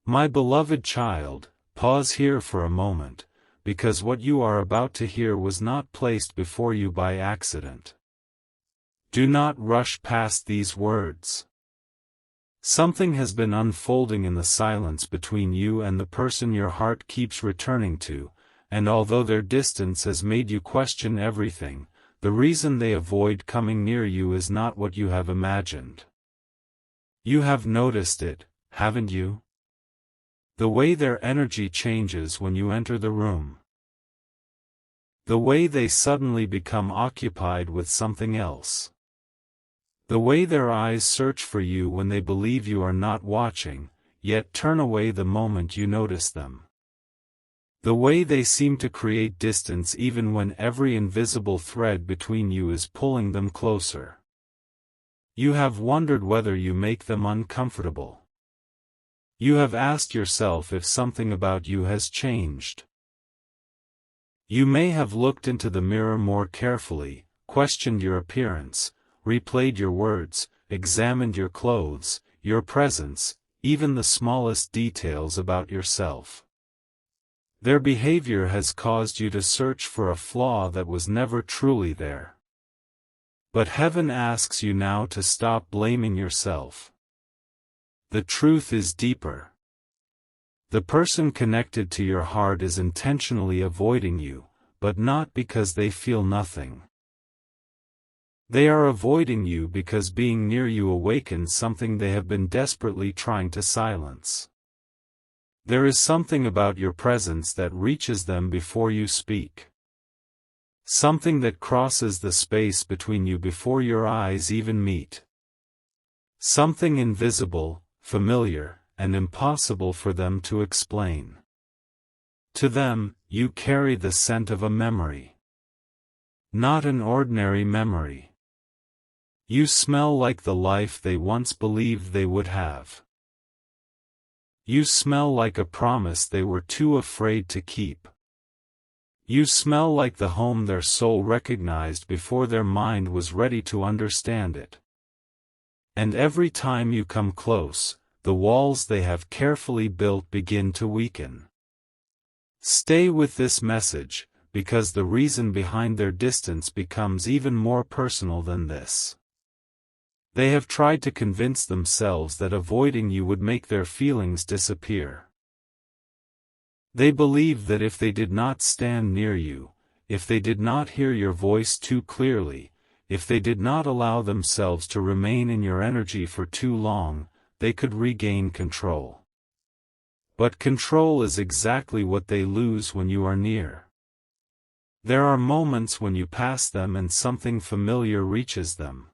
My beloved child, pause here for a moment, because what you are about to hear was not placed before you by accident. Do not rush past these words. Something has been unfolding in the silence between you and the person your heart keeps returning to, and although their distance has made you question everything, the reason they avoid coming near you is not what you have imagined. You have noticed it, haven't you? The way their energy changes when you enter the room. The way they suddenly become occupied with something else. The way their eyes search for you when they believe you are not watching, yet turn away the moment you notice them. The way they seem to create distance even when every invisible thread between you is pulling them closer. You have wondered whether you make them uncomfortable. You have asked yourself if something about you has changed. You may have looked into the mirror more carefully, questioned your appearance, replayed your words, examined your clothes, your presence, even the smallest details about yourself. Their behavior has caused you to search for a flaw that was never truly there. But heaven asks you now to stop blaming yourself. The truth is deeper. The person connected to your heart is intentionally avoiding you, but not because they feel nothing. They are avoiding you because being near you awakens something they have been desperately trying to silence. There is something about your presence that reaches them before you speak. Something that crosses the space between you before your eyes even meet. Something invisible, familiar, and impossible for them to explain. To them, you carry the scent of a memory. Not an ordinary memory. You smell like the life they once believed they would have. You smell like a promise they were too afraid to keep. You smell like the home their soul recognized before their mind was ready to understand it. And every time you come close, the walls they have carefully built begin to weaken. Stay with this message, because the reason behind their distance becomes even more personal than this. They have tried to convince themselves that avoiding you would make their feelings disappear. They believe that if they did not stand near you, if they did not hear your voice too clearly, if they did not allow themselves to remain in your energy for too long, they could regain control. But control is exactly what they lose when you are near. There are moments when you pass them and something familiar reaches them.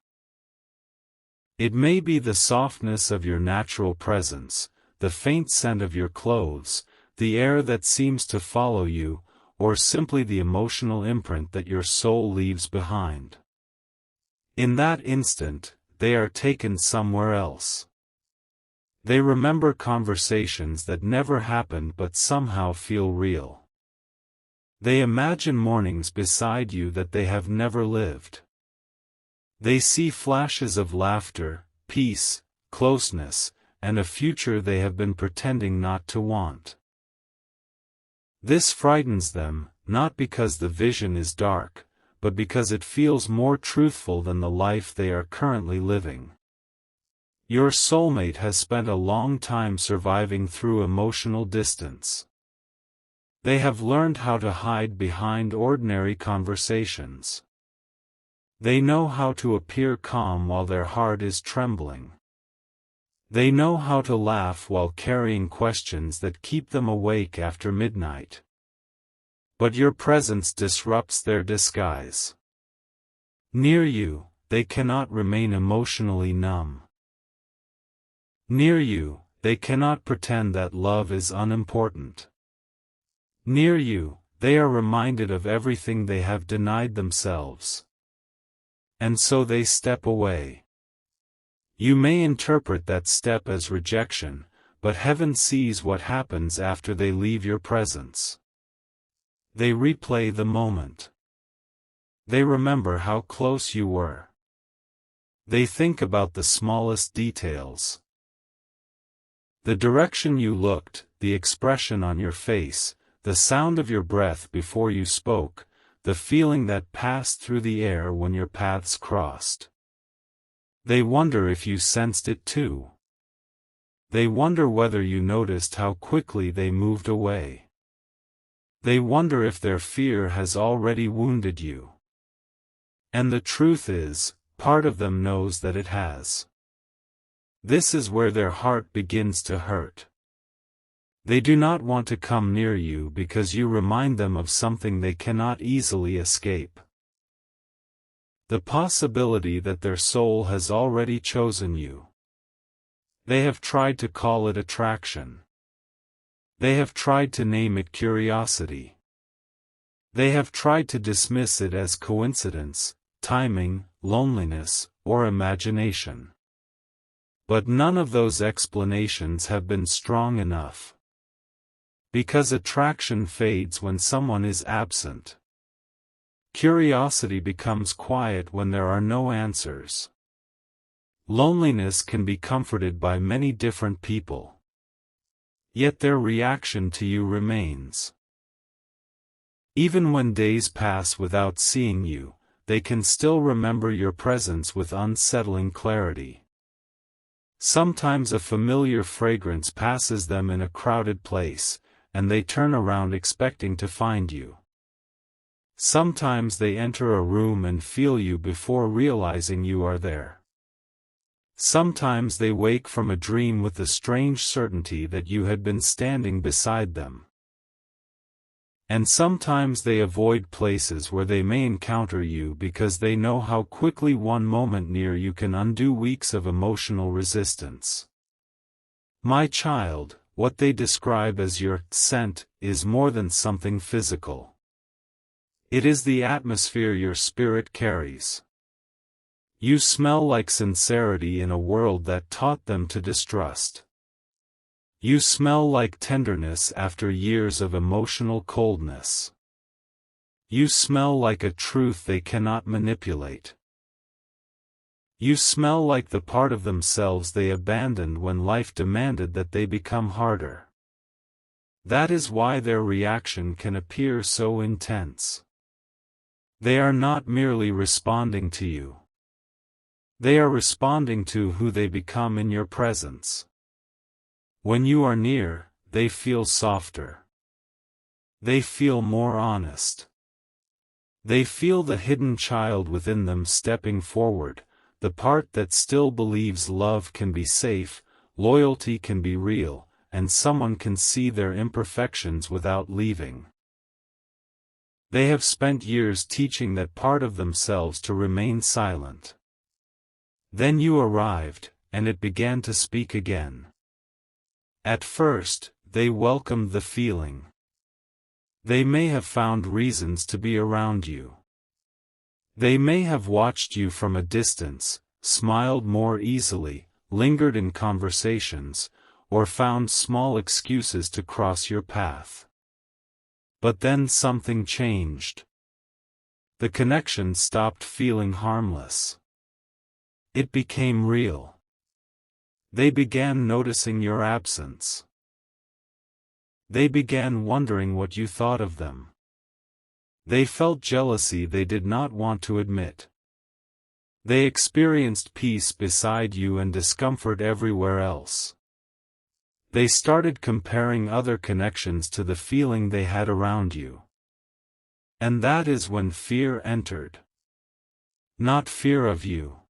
It may be the softness of your natural presence, the faint scent of your clothes, the air that seems to follow you, or simply the emotional imprint that your soul leaves behind. In that instant, they are taken somewhere else. They remember conversations that never happened but somehow feel real. They imagine mornings beside you that they have never lived. They see flashes of laughter, peace, closeness, and a future they have been pretending not to want. This frightens them, not because the vision is dark, but because it feels more truthful than the life they are currently living. Your soulmate has spent a long time surviving through emotional distance. They have learned how to hide behind ordinary conversations. They know how to appear calm while their heart is trembling. They know how to laugh while carrying questions that keep them awake after midnight. But your presence disrupts their disguise. Near you, they cannot remain emotionally numb. Near you, they cannot pretend that love is unimportant. Near you, they are reminded of everything they have denied themselves. And so they step away. You may interpret that step as rejection, but heaven sees what happens after they leave your presence. They replay the moment. They remember how close you were. They think about the smallest details. The direction you looked, the expression on your face, the sound of your breath before you spoke, the feeling that passed through the air when your paths crossed. They wonder if you sensed it too. They wonder whether you noticed how quickly they moved away. They wonder if their fear has already wounded you. And the truth is, part of them knows that it has. This is where their heart begins to hurt. They do not want to come near you because you remind them of something they cannot easily escape. The possibility that their soul has already chosen you. They have tried to call it attraction. They have tried to name it curiosity. They have tried to dismiss it as coincidence, timing, loneliness, or imagination. But none of those explanations have been strong enough. Because attraction fades when someone is absent. Curiosity becomes quiet when there are no answers. Loneliness can be comforted by many different people. Yet their reaction to you remains. Even when days pass without seeing you, they can still remember your presence with unsettling clarity. Sometimes a familiar fragrance passes them in a crowded place, and they turn around expecting to find you. Sometimes they enter a room and feel you before realizing you are there. Sometimes they wake from a dream with the strange certainty that you had been standing beside them. And sometimes they avoid places where they may encounter you because they know how quickly one moment near you can undo weeks of emotional resistance. My child, what they describe as your scent is more than something physical. It is the atmosphere your spirit carries. You smell like sincerity in a world that taught them to distrust. You smell like tenderness after years of emotional coldness. You smell like a truth they cannot manipulate. You smell like the part of themselves they abandoned when life demanded that they become harder. That is why their reaction can appear so intense. They are not merely responding to you. They are responding to who they become in your presence. When you are near, they feel softer. They feel more honest. They feel the hidden child within them stepping forward, the part that still believes love can be safe, loyalty can be real, and someone can see their imperfections without leaving. They have spent years teaching that part of themselves to remain silent. Then you arrived, and it began to speak again. At first, they welcomed the feeling. They may have found reasons to be around you. They may have watched you from a distance, smiled more easily, lingered in conversations, or found small excuses to cross your path. But then something changed. The connection stopped feeling harmless. It became real. They began noticing your absence. They began wondering what you thought of them. They felt jealousy they did not want to admit. They experienced peace beside you and discomfort everywhere else. They started comparing other connections to the feeling they had around you. And that is when fear entered. Not fear of you.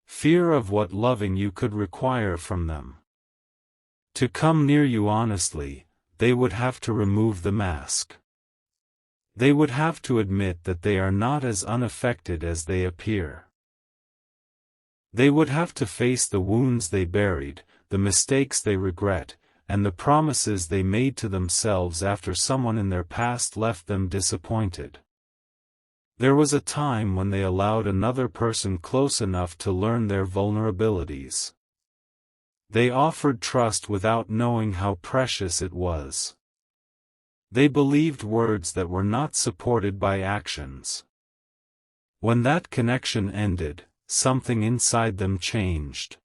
Fear of what loving you could require from them. To come near you honestly, they would have to remove the mask. They would have to admit that they are not as unaffected as they appear. They would have to face the wounds they buried, the mistakes they regret, and the promises they made to themselves after someone in their past left them disappointed. There was a time when they allowed another person close enough to learn their vulnerabilities. They offered trust without knowing how precious it was. They believed words that were not supported by actions. When that connection ended, something inside them changed.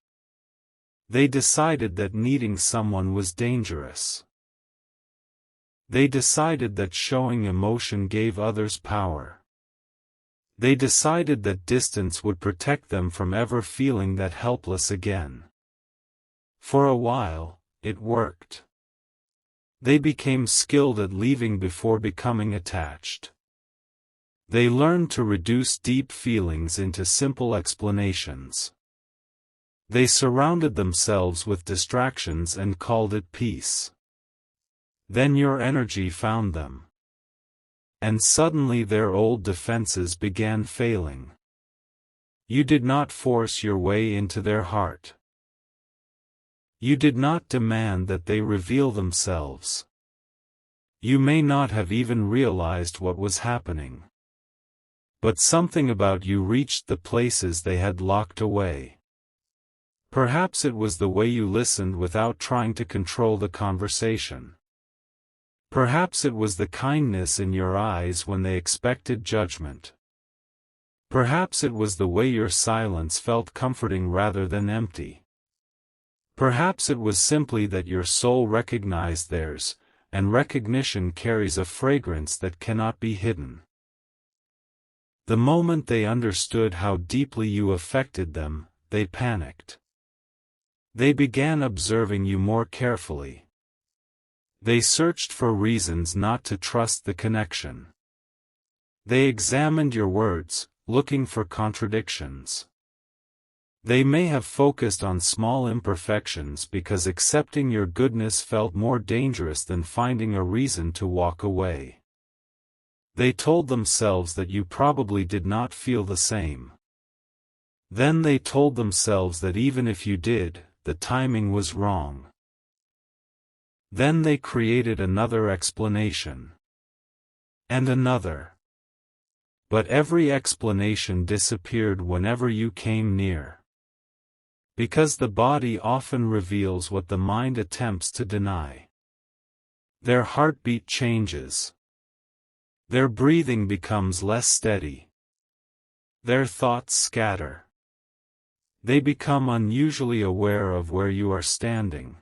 They decided that needing someone was dangerous. They decided that showing emotion gave others power. They decided that distance would protect them from ever feeling that helpless again. For a while, it worked. They became skilled at leaving before becoming attached. They learned to reduce deep feelings into simple explanations. They surrounded themselves with distractions and called it peace. Then your energy found them. And suddenly their old defenses began failing. You did not force your way into their heart. You did not demand that they reveal themselves. You may not have even realized what was happening. But something about you reached the places they had locked away. Perhaps it was the way you listened without trying to control the conversation. Perhaps it was the kindness in your eyes when they expected judgment. Perhaps it was the way your silence felt comforting rather than empty. Perhaps it was simply that your soul recognized theirs, and recognition carries a fragrance that cannot be hidden. The moment they understood how deeply you affected them, they panicked. They began observing you more carefully. They searched for reasons not to trust the connection. They examined your words, looking for contradictions. They may have focused on small imperfections because accepting your goodness felt more dangerous than finding a reason to walk away. They told themselves that you probably did not feel the same. Then they told themselves that even if you did, the timing was wrong. Then they created another explanation. And another. But every explanation disappeared whenever you came near. Because the body often reveals what the mind attempts to deny. Their heartbeat changes. Their breathing becomes less steady. Their thoughts scatter. They become unusually aware of where you are standing.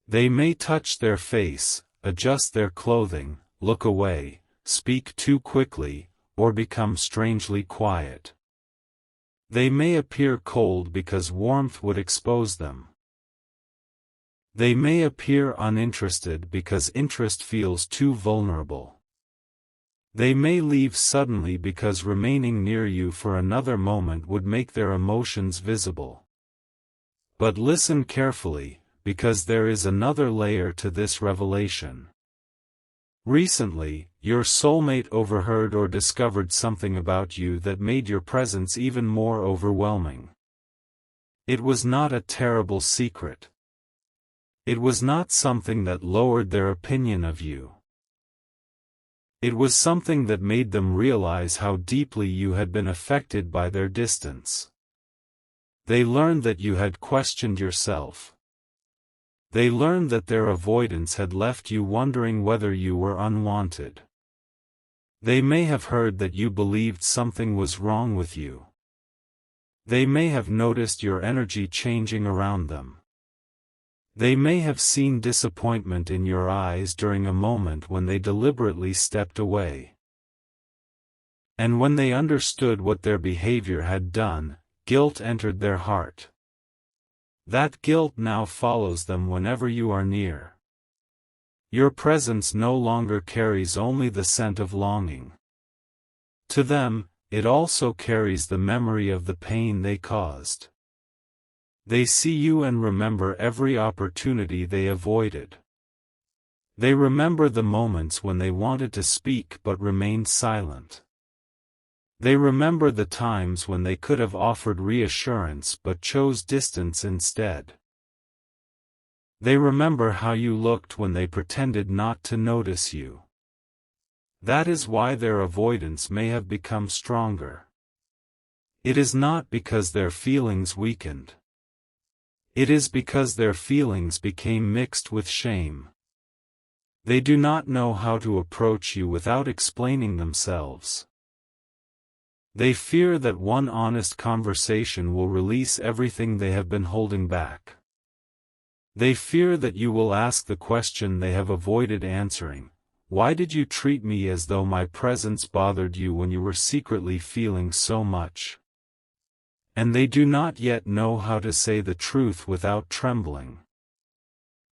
They may touch their face, adjust their clothing, look away, speak too quickly, or become strangely quiet. They may appear cold because warmth would expose them. They may appear uninterested because interest feels too vulnerable. They may leave suddenly because remaining near you for another moment would make their emotions visible. But listen carefully, because there is another layer to this revelation. Recently, your soulmate overheard or discovered something about you that made your presence even more overwhelming. It was not a terrible secret. It was not something that lowered their opinion of you. It was something that made them realize how deeply you had been affected by their distance. They learned that you had questioned yourself. They learned that their avoidance had left you wondering whether you were unwanted. They may have heard that you believed something was wrong with you. They may have noticed your energy changing around them. They may have seen disappointment in your eyes during a moment when they deliberately stepped away. And when they understood what their behavior had done, guilt entered their heart. That guilt now follows them whenever you are near. Your presence no longer carries only the scent of longing. To them, it also carries the memory of the pain they caused. They see you and remember every opportunity they avoided. They remember the moments when they wanted to speak but remained silent. They remember the times when they could have offered reassurance but chose distance instead. They remember how you looked when they pretended not to notice you. That is why their avoidance may have become stronger. It is not because their feelings weakened. It is because their feelings became mixed with shame. They do not know how to approach you without explaining themselves. They fear that one honest conversation will release everything they have been holding back. They fear that you will ask the question they have avoided answering: why did you treat me as though my presence bothered you when you were secretly feeling so much? And they do not yet know how to say the truth without trembling.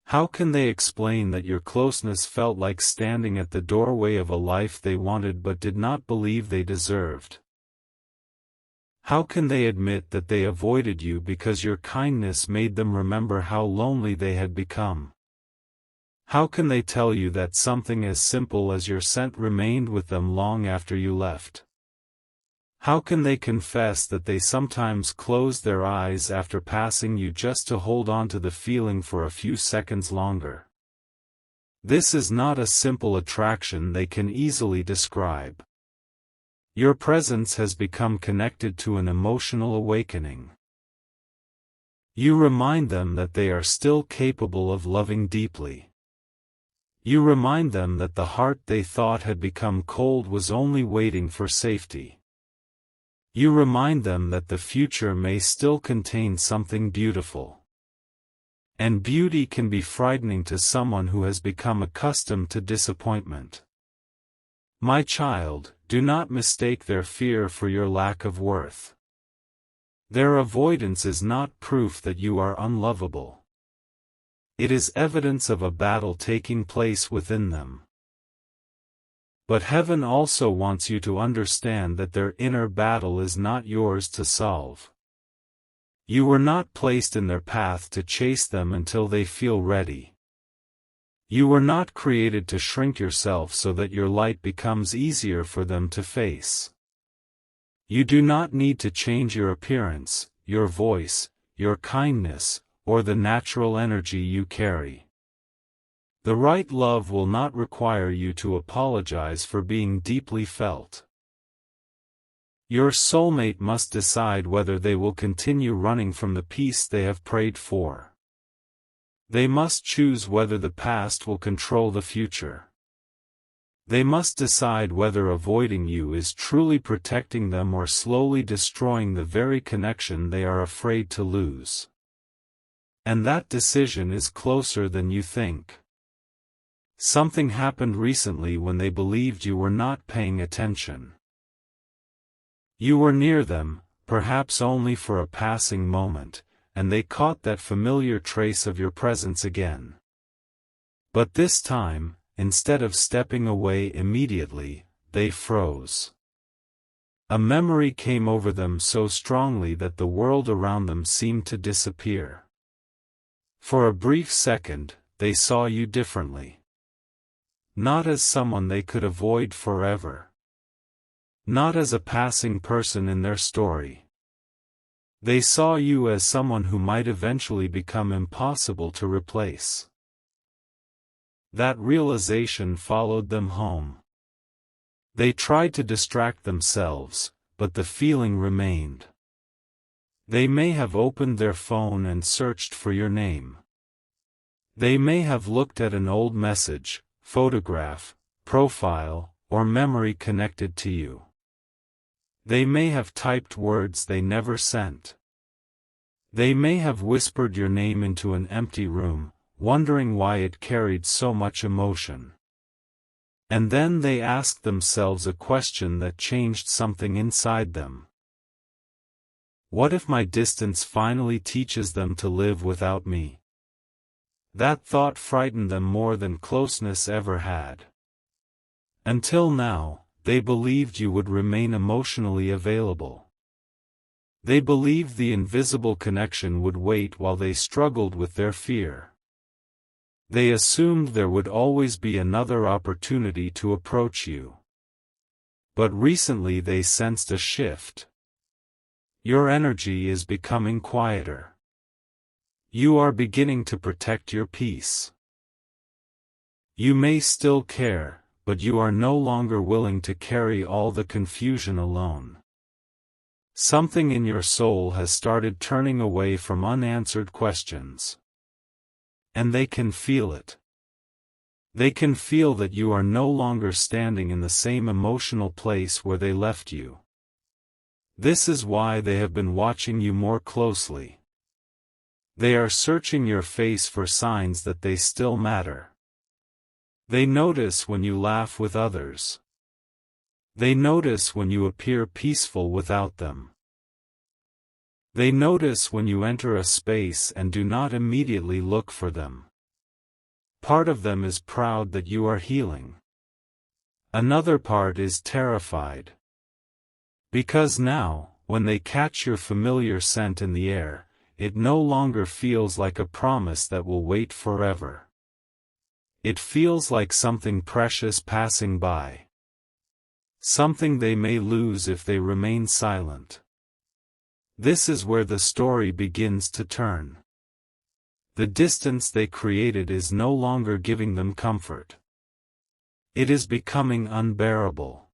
How can they explain that your closeness felt like standing at the doorway of a life they wanted but did not believe they deserved? How can they admit that they avoided you because your kindness made them remember how lonely they had become? How can they tell you that something as simple as your scent remained with them long after you left? How can they confess that they sometimes closed their eyes after passing you just to hold on to the feeling for a few seconds longer? This is not a simple attraction they can easily describe. Your presence has become connected to an emotional awakening. You remind them that they are still capable of loving deeply. You remind them that the heart they thought had become cold was only waiting for safety. You remind them that the future may still contain something beautiful. And beauty can be frightening to someone who has become accustomed to disappointment. My child, do not mistake their fear for your lack of worth. Their avoidance is not proof that you are unlovable. It is evidence of a battle taking place within them. But heaven also wants you to understand that their inner battle is not yours to solve. You were not placed in their path to chase them until they feel ready. You were not created to shrink yourself so that your light becomes easier for them to face. You do not need to change your appearance, your voice, your kindness, or the natural energy you carry. The right love will not require you to apologize for being deeply felt. Your soulmate must decide whether they will continue running from the peace they have prayed for. They must choose whether the past will control the future. They must decide whether avoiding you is truly protecting them or slowly destroying the very connection they are afraid to lose. And that decision is closer than you think. Something happened recently when they believed you were not paying attention. You were near them, perhaps only for a passing moment, and they caught that familiar trace of your presence again. But this time, instead of stepping away immediately, they froze. A memory came over them so strongly that the world around them seemed to disappear. For a brief second, they saw you differently. Not as someone they could avoid forever. Not as a passing person in their story. They saw you as someone who might eventually become impossible to replace. That realization followed them home. They tried to distract themselves, but the feeling remained. They may have opened their phone and searched for your name. They may have looked at an old message, photograph, profile, or memory connected to you. They may have typed words they never sent. They may have whispered your name into an empty room, wondering why it carried so much emotion. And then they asked themselves a question that changed something inside them. What if my distance finally teaches them to live without me? That thought frightened them more than closeness ever had. Until now, they believed you would remain emotionally available. They believed the invisible connection would wait while they struggled with their fear. They assumed there would always be another opportunity to approach you. But recently they sensed a shift. Your energy is becoming quieter. You are beginning to protect your peace. You may still care, but you are no longer willing to carry all the confusion alone. Something in your soul has started turning away from unanswered questions. And they can feel it. They can feel that you are no longer standing in the same emotional place where they left you. This is why they have been watching you more closely. They are searching your face for signs that they still matter. They notice when you laugh with others. They notice when you appear peaceful without them. They notice when you enter a space and do not immediately look for them. Part of them is proud that you are healing. Another part is terrified. Because now, when they catch your familiar scent in the air, it no longer feels like a promise that will wait forever. It feels like something precious passing by. Something they may lose if they remain silent. This is where the story begins to turn. The distance they created is no longer giving them comfort. It is becoming unbearable.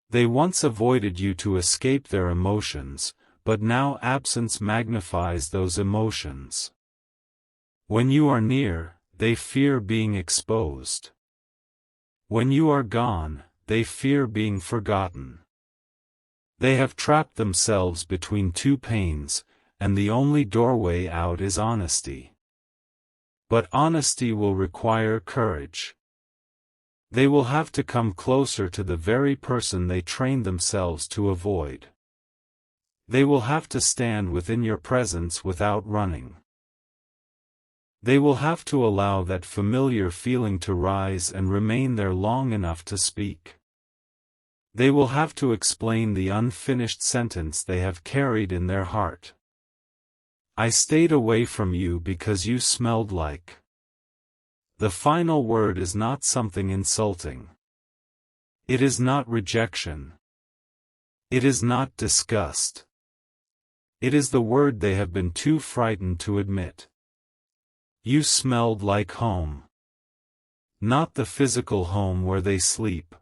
They once avoided you to escape their emotions, but now absence magnifies those emotions. When you are near, they fear being exposed. When you are gone, they fear being forgotten. They have trapped themselves between two pains, and the only doorway out is honesty. But honesty will require courage. They will have to come closer to the very person they trained themselves to avoid. They will have to stand within your presence without running. They will have to allow that familiar feeling to rise and remain there long enough to speak. They will have to explain the unfinished sentence they have carried in their heart. I stayed away from you because you smelled like. The final word is not something insulting. It is not rejection. It is not disgust. It is the word they have been too frightened to admit. You smelled like home. Not the physical home where they sleep.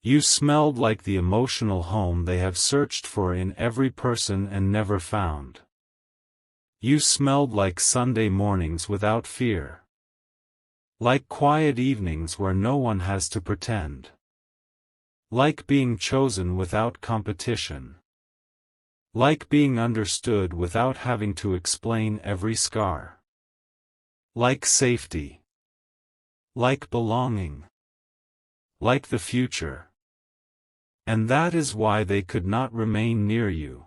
You smelled like the emotional home they have searched for in every person and never found. You smelled like Sunday mornings without fear. Like quiet evenings where no one has to pretend. Like being chosen without competition. Like being understood without having to explain every scar. Like safety. Like belonging. Like the future. And that is why they could not remain near you.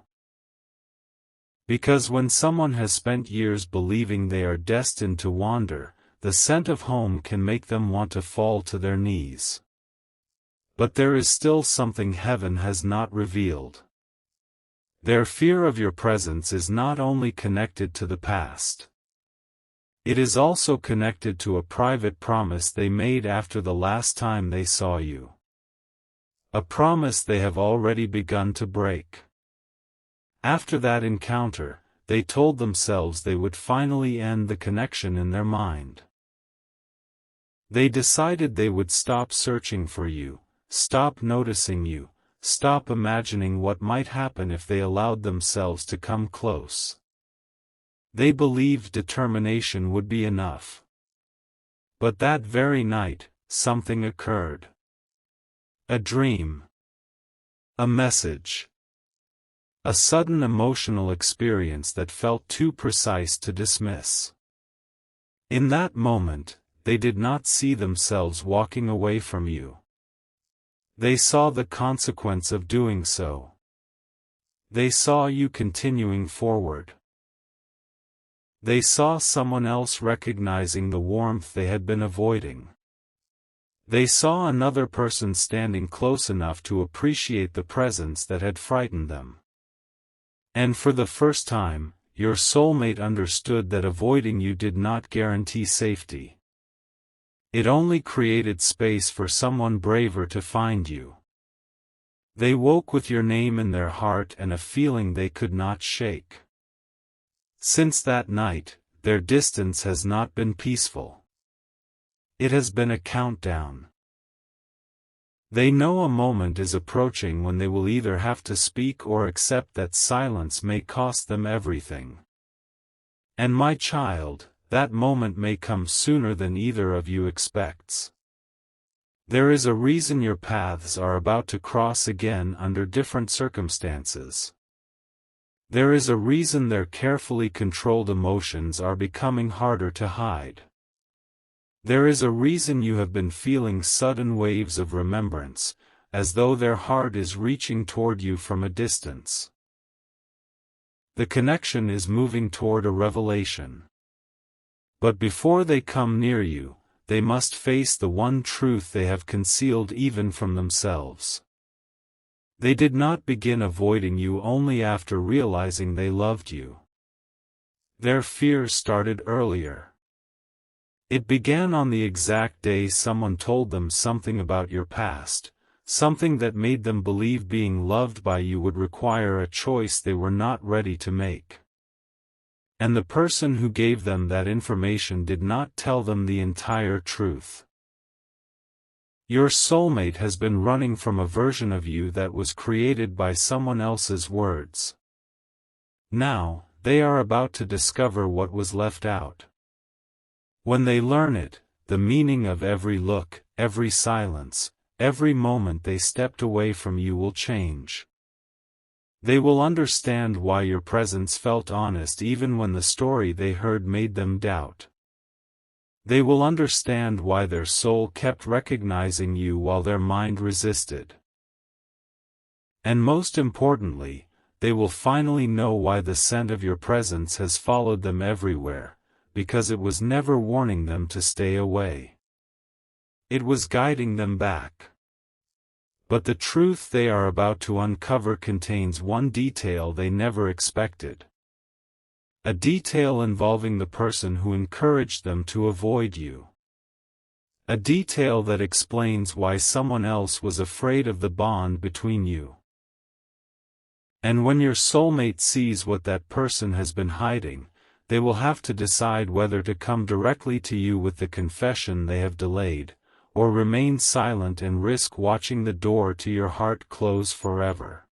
Because when someone has spent years believing they are destined to wander, the scent of home can make them want to fall to their knees. But there is still something heaven has not revealed. Their fear of your presence is not only connected to the past. It is also connected to a private promise they made after the last time they saw you. A promise they have already begun to break. After that encounter, they told themselves they would finally end the connection in their mind. They decided they would stop searching for you, stop noticing you, stop imagining what might happen if they allowed themselves to come close. They believed determination would be enough. But that very night, something occurred. A dream. A message. A sudden emotional experience that felt too precise to dismiss. In that moment, they did not see themselves walking away from you. They saw the consequence of doing so. They saw you continuing forward. They saw someone else recognizing the warmth they had been avoiding. They saw another person standing close enough to appreciate the presence that had frightened them. And for the first time, your soulmate understood that avoiding you did not guarantee safety. It only created space for someone braver to find you. They woke with your name in their heart and a feeling they could not shake. Since that night, their distance has not been peaceful. It has been a countdown. They know a moment is approaching when they will either have to speak or accept that silence may cost them everything. And my child, that moment may come sooner than either of you expects. There is a reason your paths are about to cross again under different circumstances. There is a reason their carefully controlled emotions are becoming harder to hide. There is a reason you have been feeling sudden waves of remembrance, as though their heart is reaching toward you from a distance. The connection is moving toward a revelation. But before they come near you, they must face the one truth they have concealed even from themselves. They did not begin avoiding you only after realizing they loved you. Their fear started earlier. It began on the exact day someone told them something about your past, something that made them believe being loved by you would require a choice they were not ready to make. And the person who gave them that information did not tell them the entire truth. Your soulmate has been running from a version of you that was created by someone else's words. Now, they are about to discover what was left out. When they learn it, the meaning of every look, every silence, every moment they stepped away from you will change. They will understand why your presence felt honest even when the story they heard made them doubt. They will understand why their soul kept recognizing you while their mind resisted. And most importantly, they will finally know why the scent of your presence has followed them everywhere, because it was never warning them to stay away. It was guiding them back. But the truth they are about to uncover contains one detail they never expected. A detail involving the person who encouraged them to avoid you. A detail that explains why someone else was afraid of the bond between you. And when your soulmate sees what that person has been hiding, they will have to decide whether to come directly to you with the confession they have delayed, or remain silent and risk watching the door to your heart close forever.